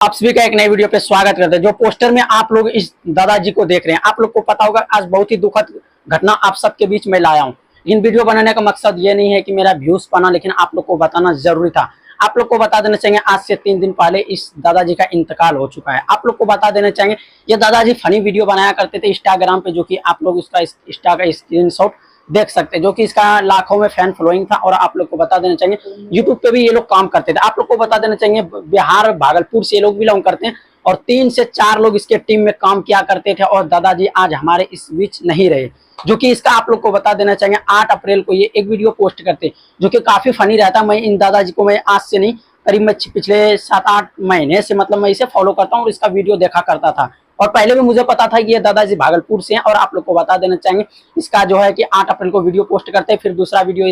आप सभी का एक नई वीडियो पे स्वागत करते हैं। जो पोस्टर में आप लोग इस दादाजी को देख रहे हैं, आप लोग को पता होगा आज बहुत ही दुखद घटना आप सबके बीच में लाया हूं। इन वीडियो बनाने का मकसद ये नहीं है कि मेरा व्यूज पाना, लेकिन आप लोग को बताना जरूरी था। आप लोग को बता देना चाहिए आज से 3 दिन पहले इस दादाजी का इंतकाल हो चुका है। आप लोग को बता देना चाहिए ये दादाजी फनी वीडियो बनाया करते थे इंस्टाग्राम पे, जो कि आप लोग उसका इंस्टा का स्क्रीनशॉट देख सकते हैं, जो कि इसका लाखों में फैन फॉलोइंग था। और आप लोग को बता देना चाहिए यूट्यूब पे भी ये लोग काम करते थे। आप लोग को बता देना चाहिए बिहार भागलपुर से ये लोग बिलोंग करते हैं और 3 से 4 लोग इसके टीम में काम किया करते थे। और दादाजी आज हमारे इस बीच नहीं रहे, जो कि इसका आप लोग को बता देना चाहिए 8 अप्रैल को ये एक वीडियो पोस्ट करते, जो कि काफी फनी रहता। मैं इन दादाजी को मैं आज से नहीं, करीब मैं पिछले 7-8 महीने से मतलब मैं इसे फॉलो करता हूँ और इसका वीडियो देखा करता था। और पहले भी मुझे पता था कि ये दादाजी भागलपुर से हैं। और आप लोग को बता देना चाहिए इसका जो है कि 8 अप्रैल को वीडियो पोस्ट करते हैं, फिर दूसरा वीडियो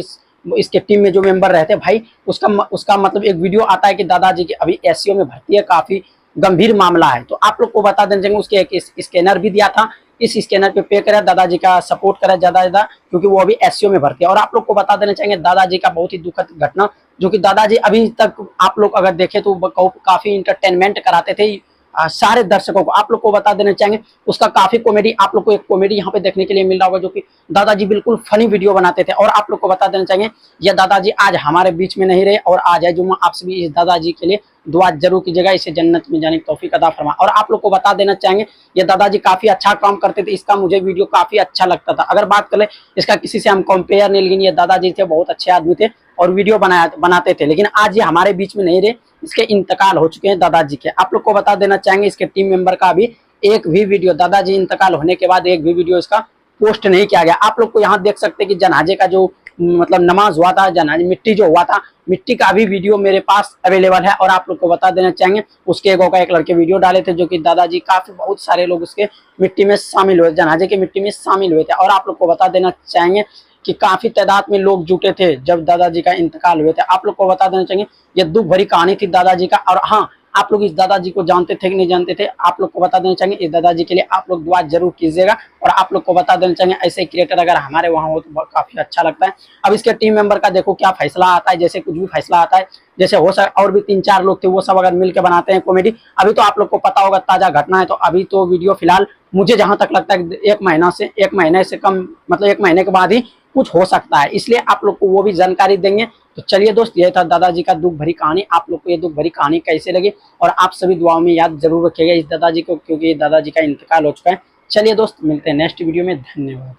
इसके टीम में जो मेंबर रहते हैं भाई, उसका मतलब एक वीडियो आता है कि दादाजी की अभी एससीओ में भर्ती है, काफी गंभीर मामला है। तो आप लोग को बता देना चाहिए उसके एक स्कैनर भी दिया था, इस स्कैनर पे करा, दादाजी का सपोर्ट करा ज्यादा, क्योंकि वो अभी एससीओ में भर्ती है। और आप लोग को बता देना चाहिए दादाजी का बहुत ही दुखद घटना, जो कि दादाजी अभी तक आप लोग अगर देखें तो काफी इंटरटेनमेंट कराते थे सारे दर्शकों को। आप लोग को बता देना चाहेंगे उसका काफी कॉमेडी, आप लोग को एक कॉमेडी यहाँ पे देखने के लिए मिल रहा होगा, जो कि दादाजी बिल्कुल फनी वीडियो बनाते थे। और आप लोग को बता देना चाहिए ये दादाजी आज हमारे बीच में नहीं रहे, और आज है जुम्मा। आप सभी इस दादाजी के लिए दुआ जरूर कीजिएगा, इसे जन्नत में जाने की तौफीक अता फरमा। और आप लोग को बता देना चाहेंगे ये दादाजी काफी अच्छा काम करते थे, इसका मुझे वीडियो काफी अच्छा लगता था। अगर बात करें इसका किसी से हम कंपेयर नहीं, लेकिन ये दादाजी थे, बहुत अच्छे आदमी थे और वीडियो बनाते थे। लेकिन आज ये हमारे बीच में नहीं रहे, इसके इंतकाल हो चुके हैं दादाजी के। आप लोग को बता देना चाहेंगे इसके टीम मेंबर का भी एक भी वीडियो दादाजी इंतकाल होने के बाद एक भी वीडियो इसका पोस्ट नहीं किया गया। आप लोग को यहाँ देख सकते हैं कि जनाजे का जो मतलब नमाज हुआ था, जनाजे मिट्टी जो हुआ था, मिट्टी का भी वीडियो मेरे पास अवेलेबल है। और आप लोग को बता देना चाहेंगे उसके एक लड़के वीडियो डाले थे, जो कि दादाजी काफी बहुत सारे लोग उसके मिट्टी में शामिल हुए, जनाजे के मिट्टी में शामिल हुए थे। और आप लोग को बता देना चाहेंगे कि काफी तादाद में लोग जुटे थे जब दादाजी का इंतकाल हुए थे। आप लोग को बता देना चाहिए ये दुख भरी कहानी थी दादाजी का। और हाँ, आप लोग इस दादाजी को जानते थे कि नहीं जानते थे, आप लोग को बता देना चाहिए इस दादाजी के लिए आप लोग दुआ जरूर कीजिएगा। और आप लोग को बता देना चाहिए ऐसे क्रिएटर अगर हमारे वहाँ हो तो काफी अच्छा लगता है। अब इसके टीम मेंबर का देखो क्या फैसला आता है, जैसे कुछ भी फैसला आता है, जैसे हो सकता और भी 3-4 लोग थे, वो सब अगर मिलकर बनाते हैं कॉमेडी। अभी तो आप लोग को पता होगा ताजा घटना है, तो अभी तो वीडियो फिलहाल मुझे जहां तक लगता है 1 महीने से कम, मतलब 1 महीने के बाद ही कुछ हो सकता है, इसलिए आप लोग को वो भी जानकारी देंगे। तो चलिए दोस्त, ये था दादाजी का दुख भरी कहानी। आप लोग को ये दुख भरी कहानी कैसे लगी, और आप सभी दुआओं में याद जरूर रखिएगा इस दादाजी को, क्योंकि दादाजी का इंतकाल हो चुका है। चलिए दोस्त, मिलते हैं नेक्स्ट वीडियो में। धन्यवाद।